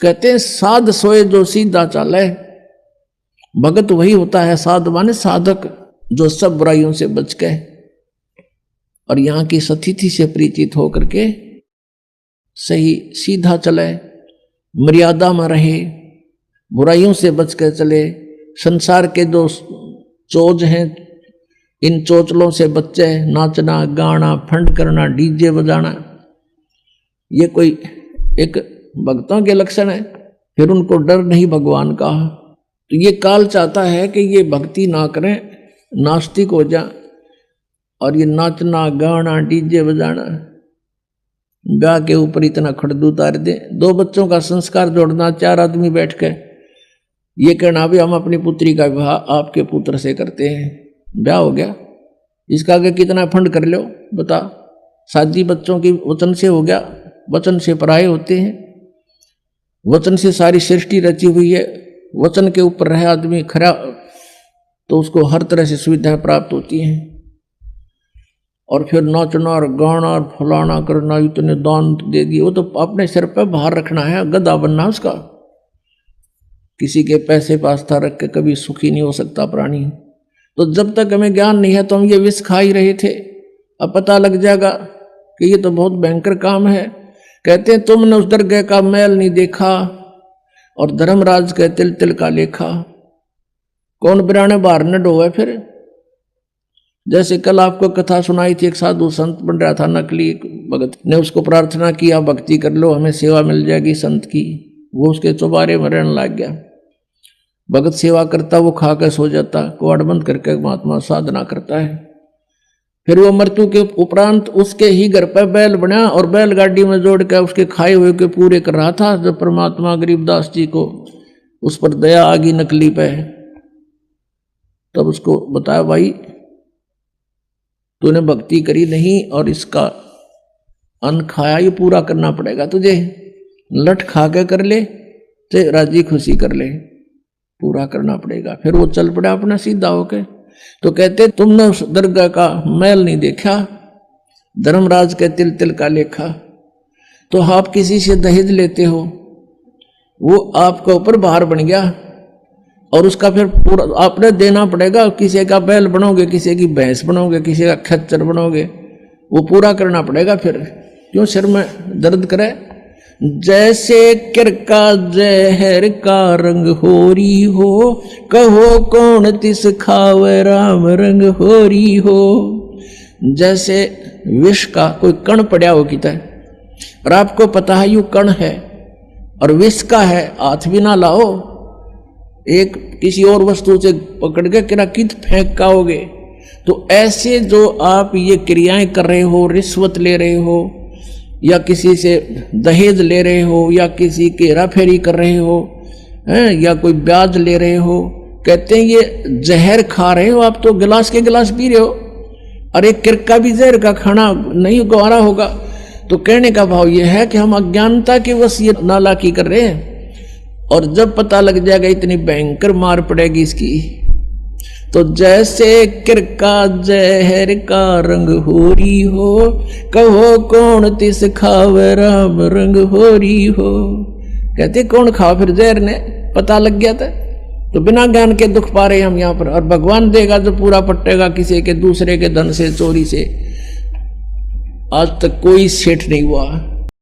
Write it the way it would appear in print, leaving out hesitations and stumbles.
कहते हैं साध सोए जो सीधा चाले। भगत वही होता है, साध माने साधक, जो सब बुराइयों से बच के और यहाँ की सतिथि से परिचित होकर के सही सीधा चले, मर्यादा में रहे, बुराइयों से बच कर चले। संसार के जो चोज हैं, इन चोचलों से बच्चे, नाचना गाना फंड करना डीजे बजाना, ये कोई एक भक्तों के लक्षण है। फिर उनको डर नहीं भगवान का। तो ये काल चाहता है कि ये भक्ति ना करें, नास्तिक हो जा, और ये नाचना गाना डीजे बजाना, ब्याह के ऊपर इतना खड़दू उतार दे। 2 बच्चों का संस्कार जोड़ना, 4 आदमी बैठ के ये कहना भी हम अपनी पुत्री का विवाह आपके पुत्र से करते हैं, ब्याह हो गया, इसका आगे कितना फंड कर लो बता। शादी बच्चों की वचन से हो गया, वचन से पराये होते हैं, वचन से सारी सृष्टि रची हुई है। वचन के ऊपर रहे आदमी खरा तो उसको हर तरह से सुविधाएं प्राप्त होती हैं। और फिर नाचना और गाना और फलाना करना, इतने दान दे दिए, वो तो अपने सिर पर बाहर रखना है, गधा बनना उसका। किसी के पैसे पास्ता रख के कभी सुखी नहीं हो सकता प्राणी। तो जब तक हमें ज्ञान नहीं है तो हम ये विष खा ही रहे थे। अब पता लग जाएगा कि ये तो बहुत भयंकर काम है। कहते हैं तुमने उस दरगाह का मैल नहीं देखा और धर्मराज के तिल तिल का लेखा। कौन बिराने बाहर न डोए। फिर जैसे कल आपको कथा सुनाई थी, एक साधु संत बन रहा था, नकली भगत ने उसको प्रार्थना किया भक्ति कर लो हमें सेवा मिल जाएगी संत की। वो उसके चौबारे में रहने लग गया। भगत सेवा करता, वो खा कर सो जाता, कुआड़ बंद करके महात्मा साधना करता है। फिर वो मृत्यु के उपरांत उसके ही घर पर बैल बना और बैलगाड़ी में जोड़ कर उसके खाए हुए के पूरे कर रहा था। जब परमात्मा गरीबदास जी को उस पर दया आ गई नकली पे, तब उसको बताया भाई तूने भक्ति करी नहीं और इसका अन्न खाया, ये पूरा करना पड़ेगा तुझे। लठ खा के कर ले तो राजी खुशी कर ले, पूरा करना पड़ेगा। फिर वो चल पड़ा अपना सीधा होके। तो कहते तुमने उस दरगाह का मैल नहीं देखा, धर्मराज के तिल तिल का लेखा। तो आप किसी से दहेज लेते हो, वो आपके ऊपर भार बन गया और उसका फिर पूरा आपने देना पड़ेगा। किसी का बैल बनोगे, किसी की भैंस बनोगे, किसी का खच्चर बनोगे, वो पूरा करना पड़ेगा। फिर क्यों सिर में दर्द करे। जैसे किरका जहर का रंग होरी हो, कहो कौन तिस खावे राम रंग होरी हो। जैसे विष का कोई कण पड़ा हो किता और आपको पता है यू कण है और विष का है, हाथ भी ना लाओ, एक किसी और वस्तु से पकड़ के किरा कित फेंक काओगे। तो ऐसे जो आप ये क्रियाएं कर रहे हो, रिश्वत ले रहे हो या किसी से दहेज ले रहे हो या किसी की हेराफेरी कर रहे हो हैं, या कोई ब्याज ले रहे हो, कहते हैं ये जहर खा रहे हो आप। तो गिलास के गिलास पी रहे हो, अरे किरका भी जहर का खाना नहीं गवारा होगा। तो कहने का भाव ये है कि हम अज्ञानता के वश ये नालायकी कर रहे हैं, और जब पता लग जाएगा इतनी भयंकर मार पड़ेगी इसकी। तो जैसे किरका जहर का रंग होरी हो, कहो कौन तिस खावे राम रंग होरी हो। कहते कौन खा फिर जहर ने, पता लग गया था। तो बिना ज्ञान के दुख पा रहे हम यहाँ पर, और भगवान देगा जो पूरा पट्टेगा किसी के दूसरे के धन से चोरी से। आज तक कोई सेठ नहीं हुआ।